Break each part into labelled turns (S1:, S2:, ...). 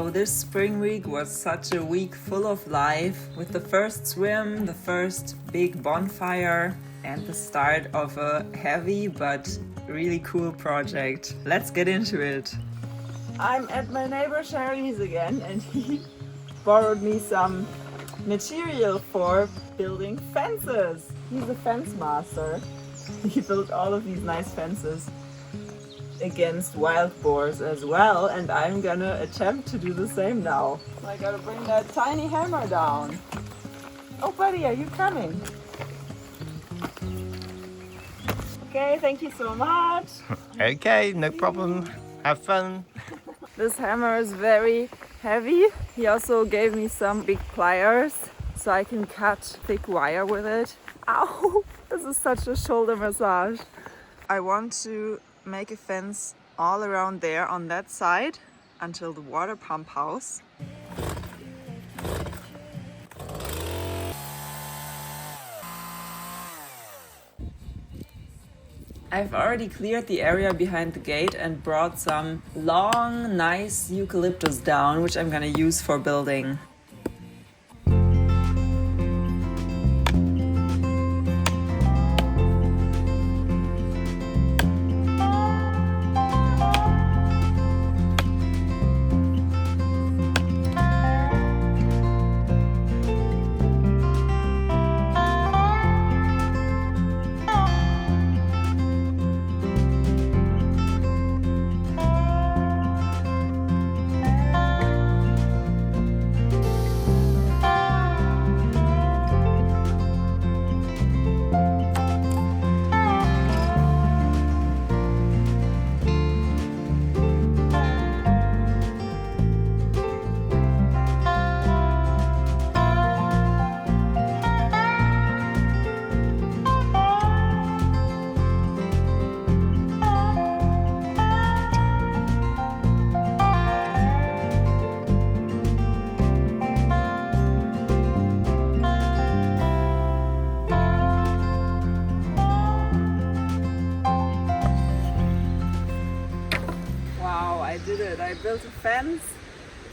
S1: Wow, this spring week was such a week full of life, with the first swim, the first big bonfire, and the start of a heavy but really cool project. Let's get into it. I'm at my neighbor Sherry's again, and he borrowed me some material for building fences. He's a fence master. He built all of these nice fences against wild boars as well, and I'm gonna attempt to do the same now. I gotta bring that tiny hammer down. Oh buddy, are you coming? Okay, thank you so much.
S2: Okay, no problem. Have fun.
S1: This hammer is very heavy. He also gave me some big pliers so I can cut thick wire with it. Ow! This is such a shoulder massage. I want to make a fence all around there on that side until the water pump house. I've already cleared the area behind the gate and brought some long, nice eucalyptus down, which I'm gonna use for building. I did it. I built a fence.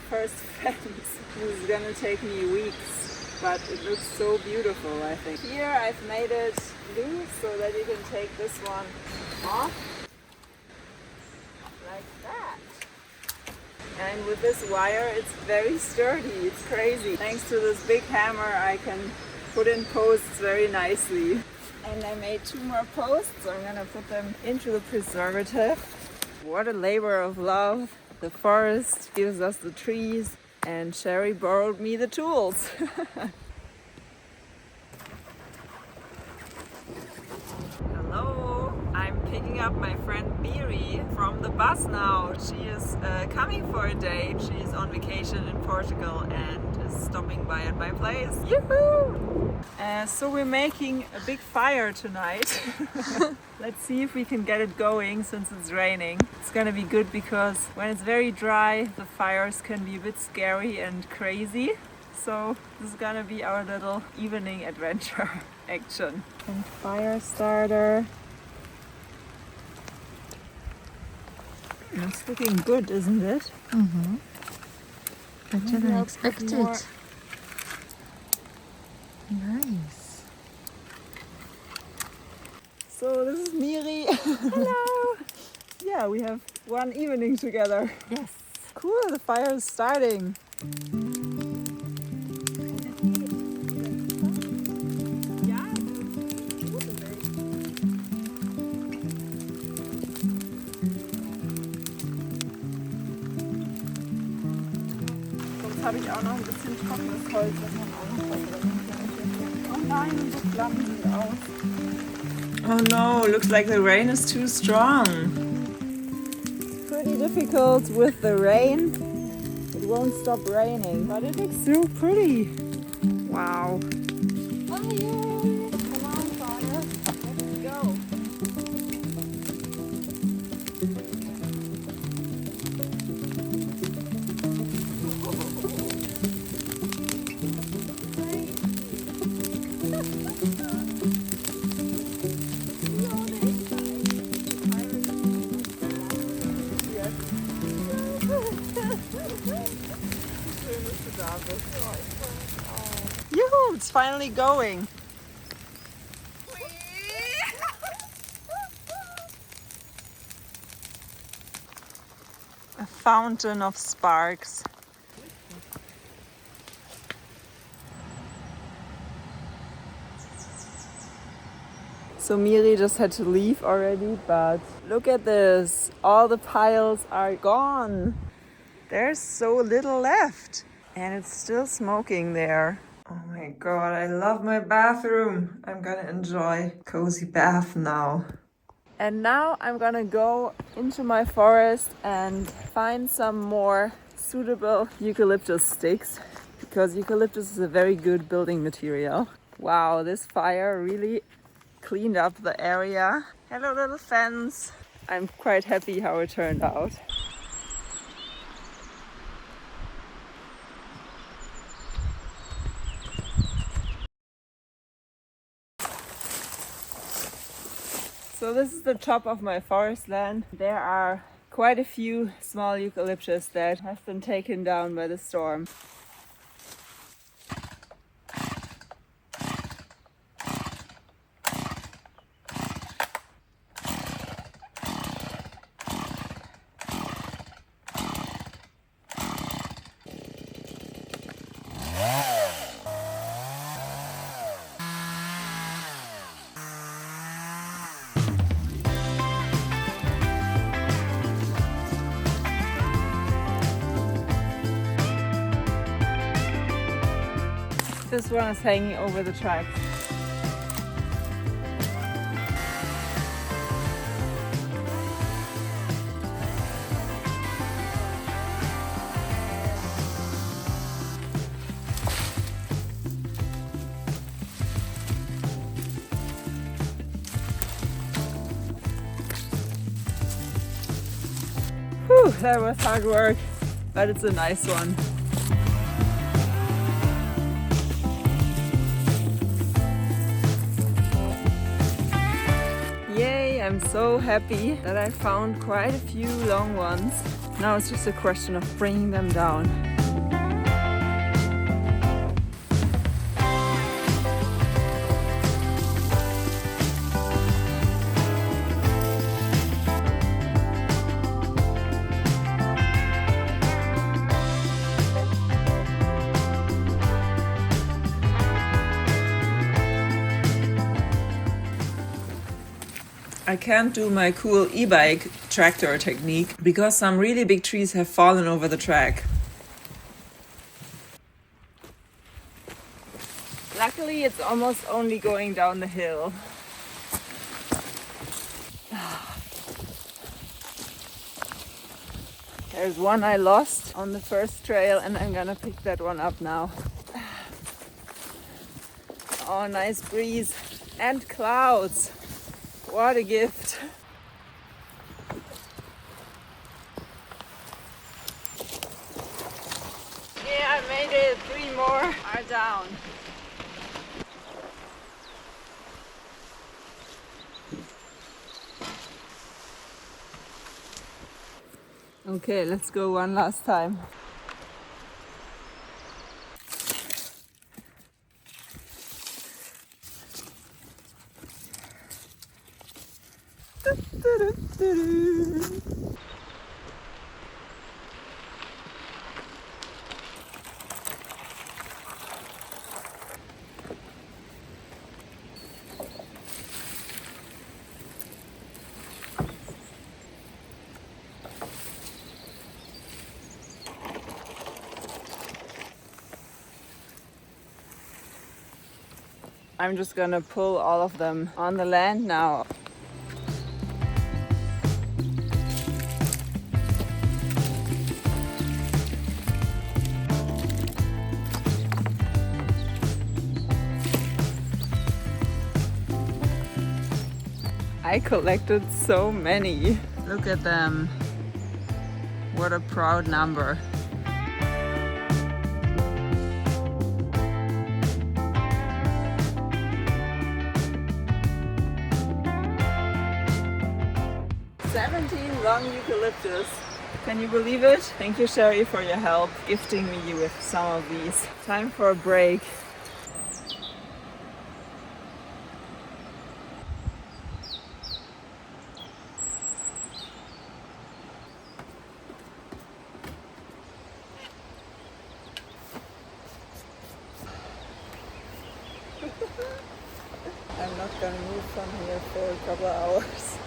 S1: First fence. This is gonna take me weeks, but it looks so beautiful, I think. Here I've made it loose so that you can take this one off like that. And with this wire, it's very sturdy. It's crazy. Thanks to this big hammer, I can put in posts very nicely. And I made 2 more posts, so I'm gonna put them into the preservative. What a labor of love. The forest gives us the trees, and Sherry borrowed me the tools. Hello, I'm picking up my friend Miri from the bus now. She is coming for a day. She's on vacation in Portugal and is stopping by at my place. Yoo-hoo! So we're making a big fire tonight. Let's see if we can get it going since it's raining. It's gonna be good because when it's very dry, the fires can be a bit scary and crazy. So this is gonna be our little evening adventure action. And fire starter. It's looking good, isn't it?
S3: Mm-hmm. Better than expected. Nice.
S1: So this is Miri. Hello. Yeah, we have one evening together.
S3: Yes.
S1: Cool, the fire is starting. Sonst habe ich auch noch ein bisschen trockenes Holz, das man auch noch verbrennen könnte. Oh nein, so Flammen sind aus. Oh no, looks like the rain is too strong. It's pretty difficult with the rain. It won't stop raining, but it looks so pretty. Wow. Fire! Come on, fire. Let's go. Yoo-hoo, it's finally going. A fountain of sparks. So Miri just had to leave already, but look at this. All the piles are gone. There's so little left. And it's still smoking there. Oh my god, I love my bathroom. I'm gonna enjoy cozy bath now. And now I'm gonna go into my forest and find some more suitable eucalyptus sticks, because eucalyptus is a very good building material. Wow, this fire really cleaned up the area. Hello, little fence. I'm quite happy how it turned out. So this is the top of my forest land. There are quite a few small eucalyptus that have been taken down by the storm. This one is hanging over the tracks. Whew, that was hard work, but it's a nice one. Yay, I'm so happy that I found quite a few long ones. Now it's just a question of bringing them down. I can't do my cool e-bike tractor technique because some really big trees have fallen over the track. Luckily, it's almost only going down the hill. There's one I lost on the first trail and I'm gonna pick that one up now. Oh, nice breeze and clouds. What a gift. Yeah, I made it. 3 more are down. Okay, let's go one last time. I'm just gonna pull all of them on the land now. I collected so many. Look at them. What a proud number. Long eucalyptus. Can you believe it? Thank you, Sherry, for your help, gifting me with some of these. Time for a break. I'm not gonna move from here for a couple of hours.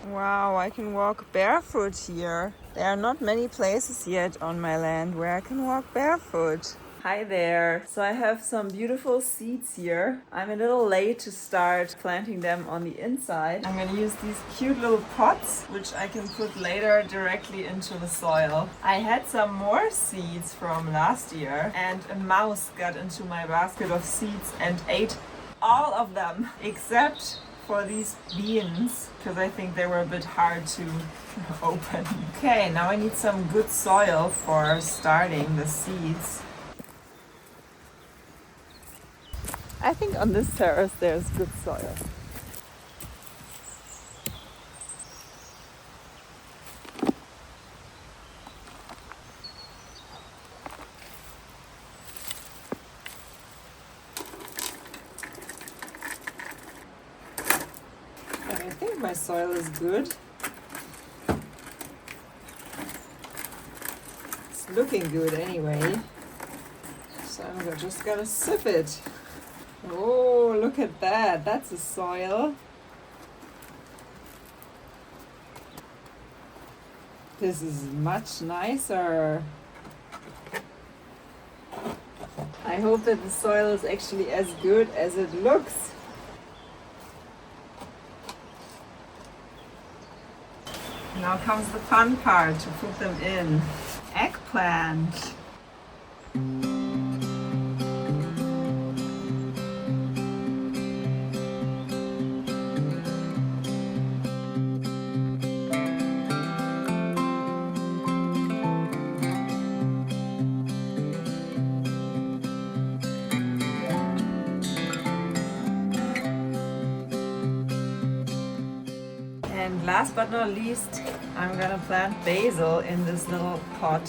S1: Wow, I can walk barefoot here. There are not many places yet on my land where I can walk barefoot. Hi there. So I have some beautiful seeds here. I'm a little late to start planting them on the inside. I'm gonna use these cute little pots, which I can put later directly into the soil. I had some more seeds from last year, and a mouse got into my basket of seeds and ate all of them, except for these beans, because I think they were a bit hard to open. Okay, now I need some good soil for starting the seeds. I think on this terrace there's good soil. I think my soil is good. It's looking good anyway. So I'm just gonna sieve it. Oh, look at that. That's the soil. This is much nicer. I hope that the soil is actually as good as it looks. Now comes the fun part, to put them in. Eggplant. And last but not least, I'm gonna plant basil in this little pot.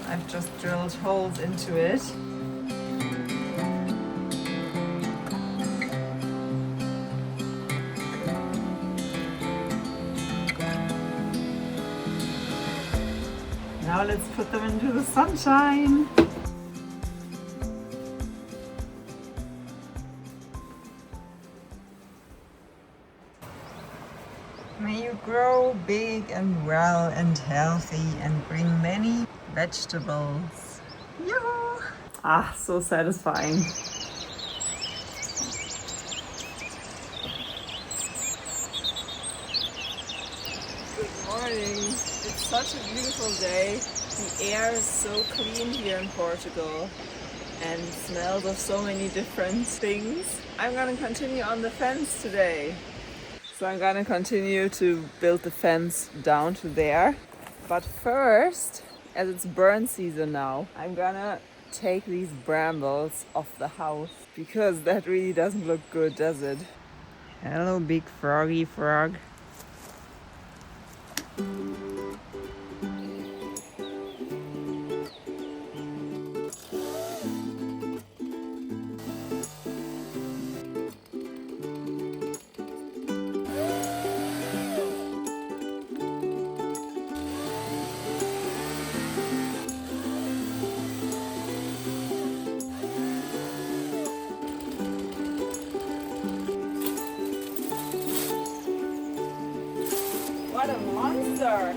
S1: I've just drilled holes into it. Now let's put them into the sunshine. May you grow big and well and healthy and bring many vegetables. Yoo-hoo! Ah, so satisfying. Good morning. It's such a beautiful day. The air is so clean here in Portugal and smells of so many different things. I'm gonna continue on the fence today. So I'm gonna continue to build the fence down to there. But first, as it's burn season now, I'm gonna take these brambles off the house because that really doesn't look good, does it? Hello, big froggy frog. What a monster!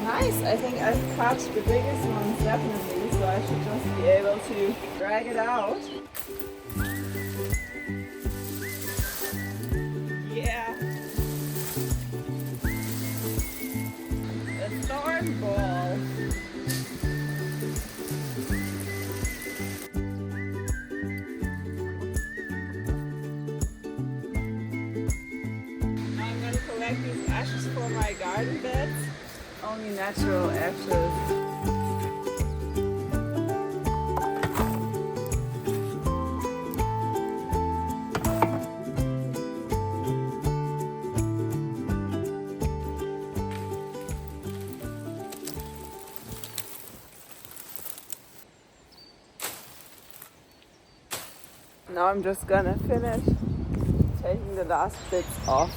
S1: Nice! I think I've cut the biggest ones definitely, so I should just be able to drag it out. Yeah! The thorn ball! make these ashes for my garden beds. Only natural ashes. Now I'm just gonna finish taking the last bits off.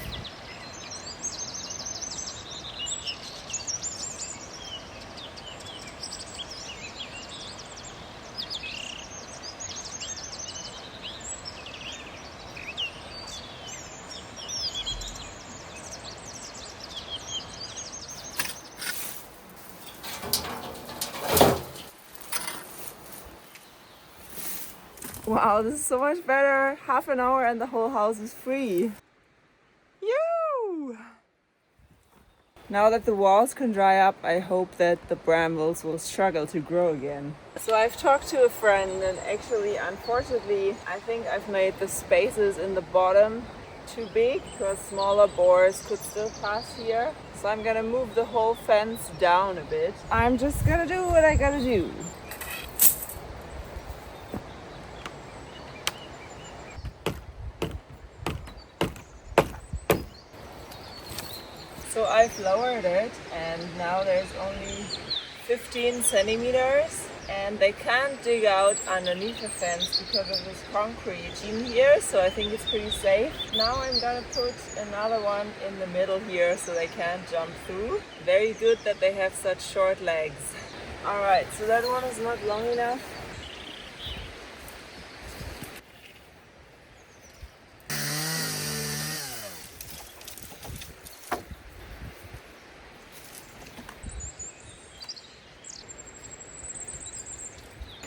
S1: Wow, this is so much better. Half an hour and the whole house is free. Yoo! Now that the walls can dry up, I hope that the brambles will struggle to grow again. So I've talked to a friend and actually, unfortunately, I think I've made the spaces in the bottom too big because smaller boars could still pass here. So I'm gonna move the whole fence down a bit. I'm just gonna do what I gotta do. So I've lowered it and now there's only 15 centimeters and they can't dig out underneath the fence because of this concrete in here, so I think it's pretty safe. Now I'm gonna put another one in the middle here so they can't jump through. Very good that they have such short legs. Alright, so that one is not long enough.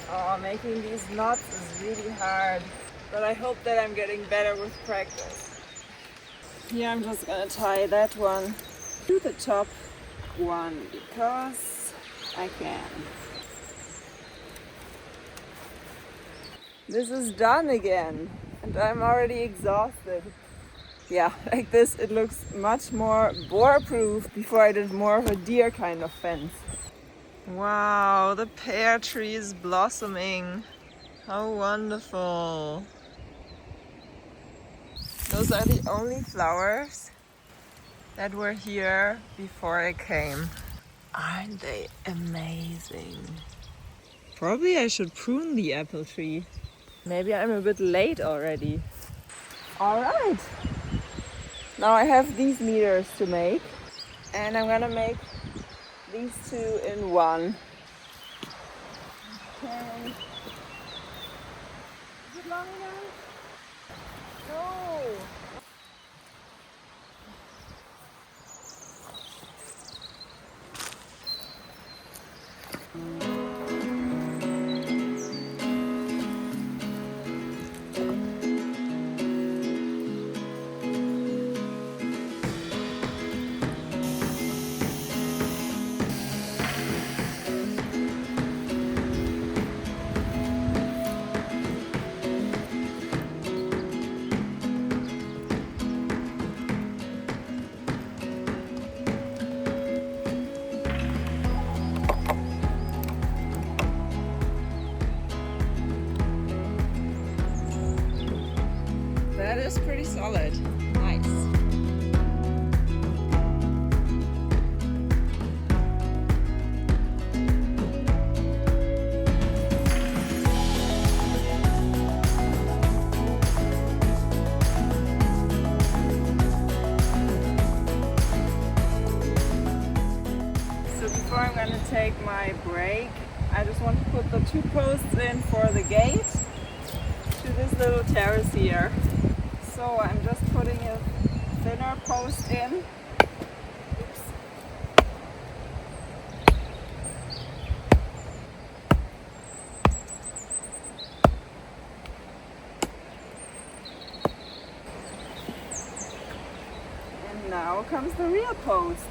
S1: Oh, making these knots is really hard, but I hope that I'm getting better with practice. Here I'm just gonna tie that one to the top one because I can. This is done again and I'm already exhausted. Yeah, like this it looks much more boar-proof. Before I did more of a deer kind of fence. Wow, the pear tree is blossoming. How wonderful. Those are the only flowers that were here before I came. Aren't they amazing? Probably I should prune the apple tree. Maybe I'm a bit late already. Alright. Now I have these meters to make. And I'm gonna make these two in one. Okay. Is it long enough? No. That is pretty solid. Nice. So before I'm going to take my break, I just want to put the two posts in for the gate to this little terrace here. So I'm just putting a thinner post in. Oops. And now comes the real post.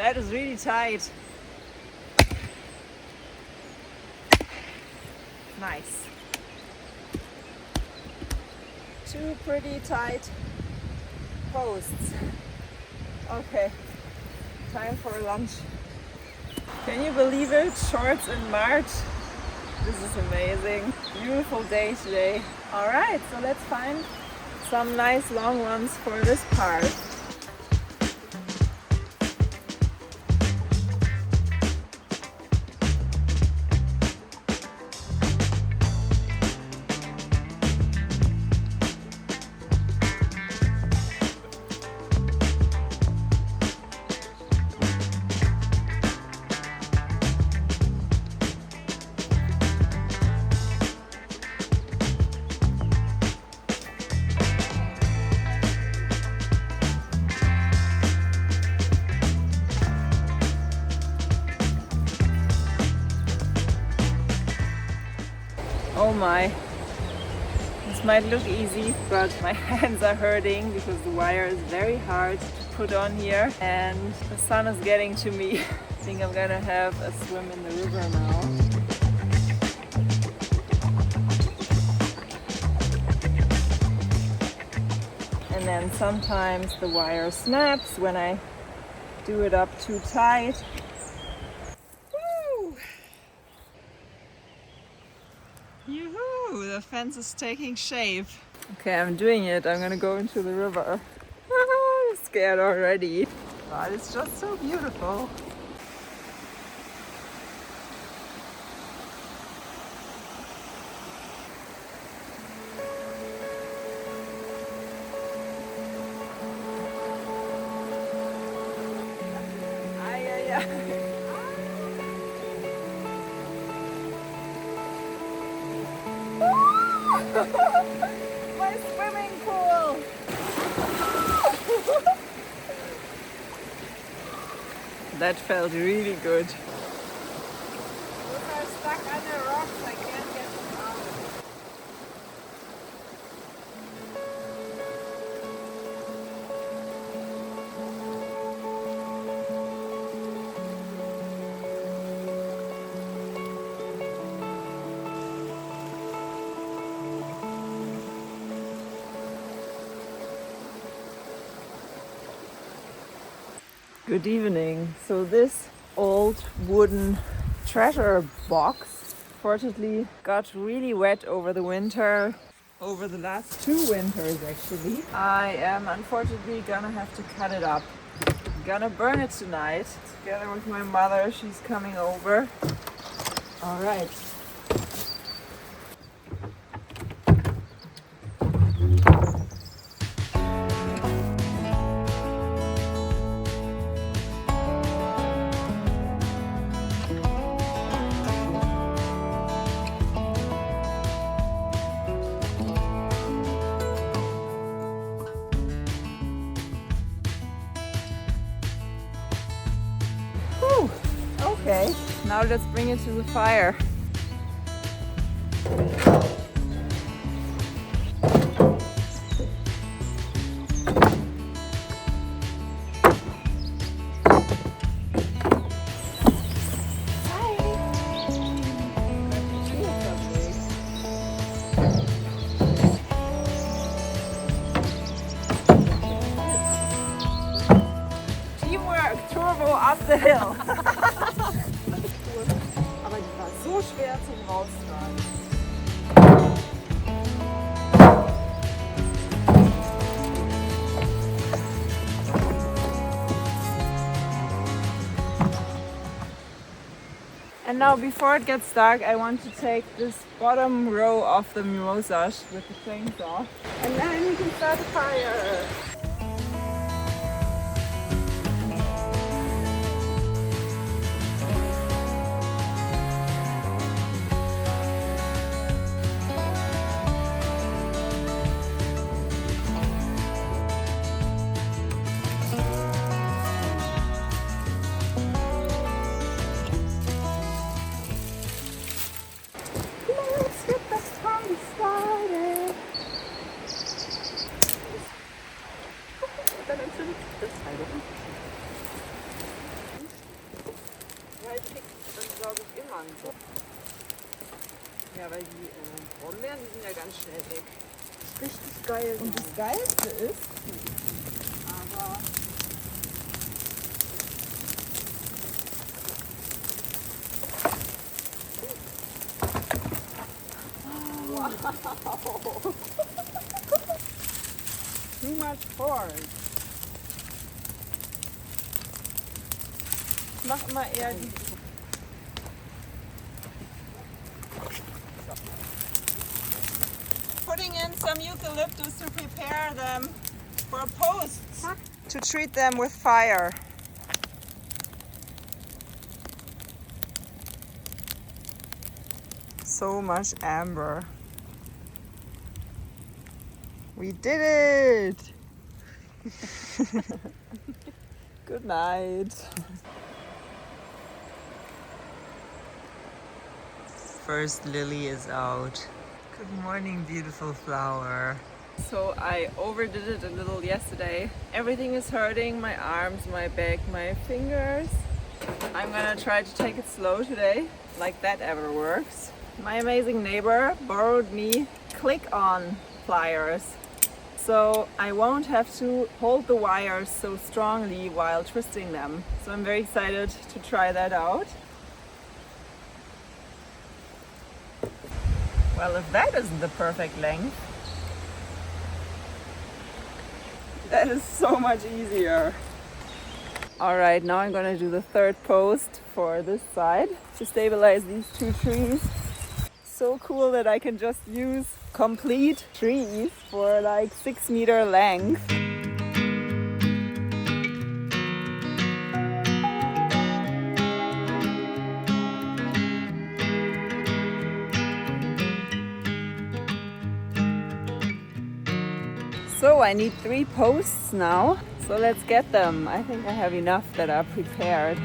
S1: That is really tight. Nice. Two pretty tight posts. Okay, time for lunch. Can you believe it? Shorts in March. This is amazing. Beautiful day today. All right, so let's find some nice long ones for this part. Oh my, this might look easy, but my hands are hurting because the wire is very hard to put on here and the sun is getting to me. I think I'm gonna have a swim in the river now. And then sometimes the wire snaps when I do it up too tight. Woo! Yoo-hoo! The fence is taking shape. Okay, I'm doing it. I'm gonna go into the river. I'm scared already. But it's just so beautiful. Ay, ay, ay. My swimming pool! That felt really good. Those are stuck under rocks, I can't get them out. Good evening. So this old wooden treasure box fortunately got really wet over the winter, over the last 2 winters actually. I am unfortunately gonna have to cut it up. I'm gonna burn it tonight together with my mother. She's coming over. All right. Whew. Okay, now let's bring it to the fire. Teamwork, Turbo up the hill. Aber die war so schwer zum Raustragen. And now before it gets dark, I want to take this bottom row of the mimosas with the chainsaw. And then we can start the fire. Let's get the party started. Dann entzündet das Teil. Ja, weil die Brombeeren, die sind ja ganz schnell weg.
S3: Richtig geil.
S1: Und das Geilste ist, aber wow. Too much force. Ich mach immer eher die. Putting in some eucalyptus to prepare them for posts. To treat them with fire. So much amber. We did it! Good night. First lily is out. Good morning, beautiful flower. So I overdid it a little yesterday. Everything is hurting, my arms, my back, my fingers. I'm gonna try to take it slow today, like that ever works. My amazing neighbor borrowed me click-on pliers. So I won't have to hold the wires so strongly while twisting them. So I'm very excited to try that out. Well, if that isn't the perfect length, that is so much easier. All right, now I'm gonna do the third post for this side to stabilize these two trees. So cool that I can just use complete trees for like 6-meter length. So I need 3 posts now, so let's get them. I think I have enough that are prepared.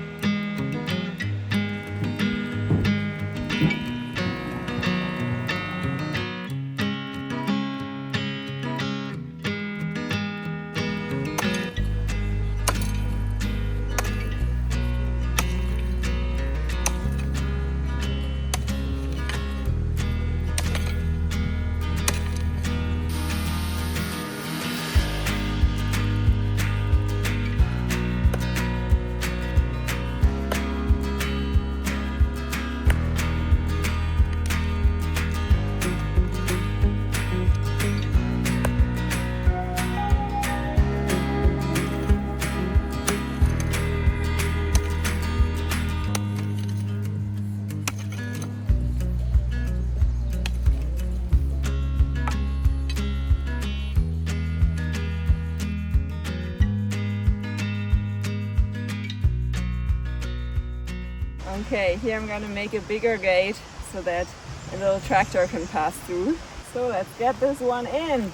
S1: Okay, here I'm gonna make a bigger gate so that a little tractor can pass through. So let's get this one in.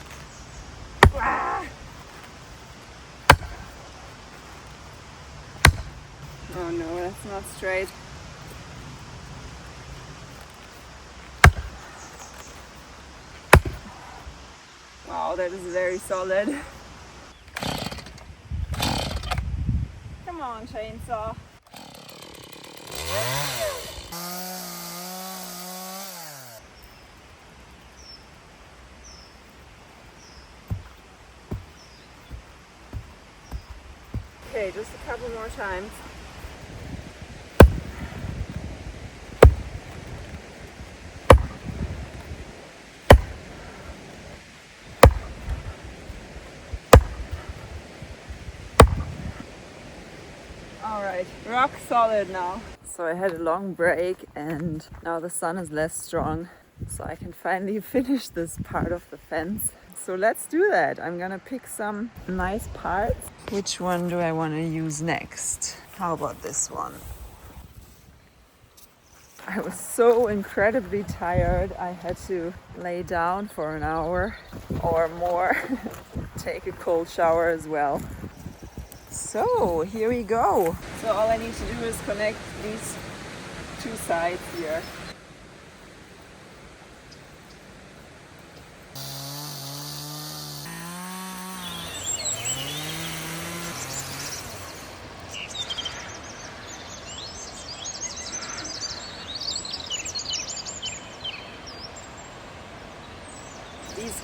S1: Ah! Oh no, that's not straight. Wow, that is very solid. Come on, chainsaw. Okay, just a couple more times. Alright, rock solid now. So I had a long break and now the sun is less strong. So I can finally finish this part of the fence. So let's do that. I'm gonna pick some nice parts. Which one do I want to use next? How about this one? I was so incredibly tired. I had to lay down for an hour or more. Take a cold shower as well. So here we go. So all I need to do is connect these 2 sides here.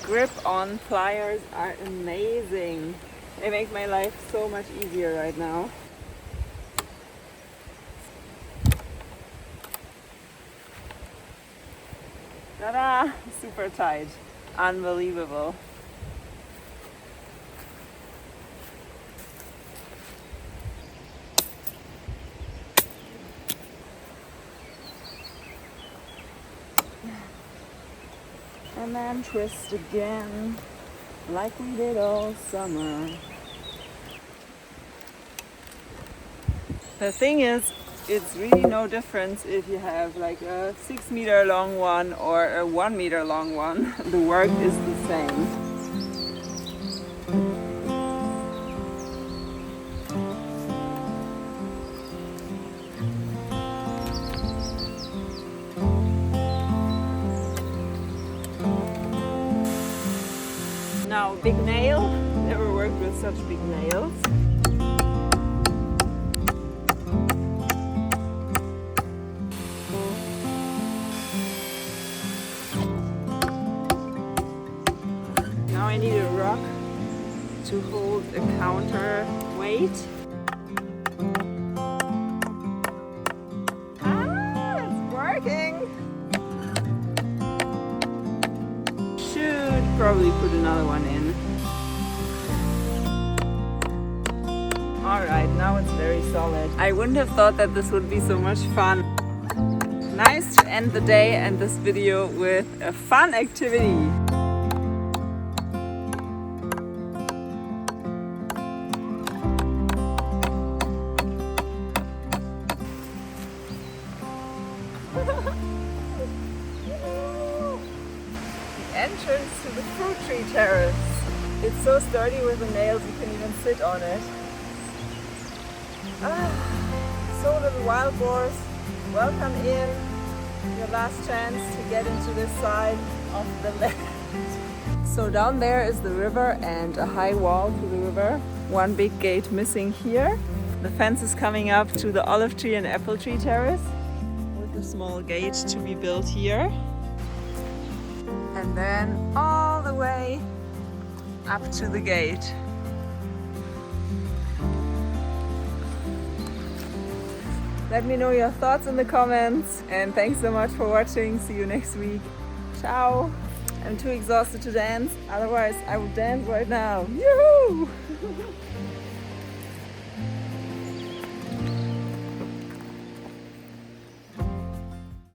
S1: grip-on pliers are amazing. They make my life so much easier right now. Ta-da! Super tight. Unbelievable. And then twist again, like we did all summer. The thing is, it's really no difference if you have like a 6 meter long one or a 1 meter long one. The work is the same. Now, big nail. Never worked with such big nails. Now I need a rock to hold a counter weight. Ah, it's working! Should probably put another one in. Alright, now it's very solid. I wouldn't have thought that this would be so much fun. Nice to end the day and this video with a fun activity. Entrance to the fruit tree terrace. It's so sturdy with the nails you can even sit on it. So little wild boars, welcome in. Your last chance to get into this side of the land. So down there is the river and a high wall to the river. One big gate missing here. The fence is coming up to the olive tree and apple tree terrace with a small gate to be built here. And then all the way up to the gate. Let me know your thoughts in the comments and thanks so much for watching. See you next week. Ciao! I'm too exhausted to dance, otherwise I would dance right now. Yoo-hoo!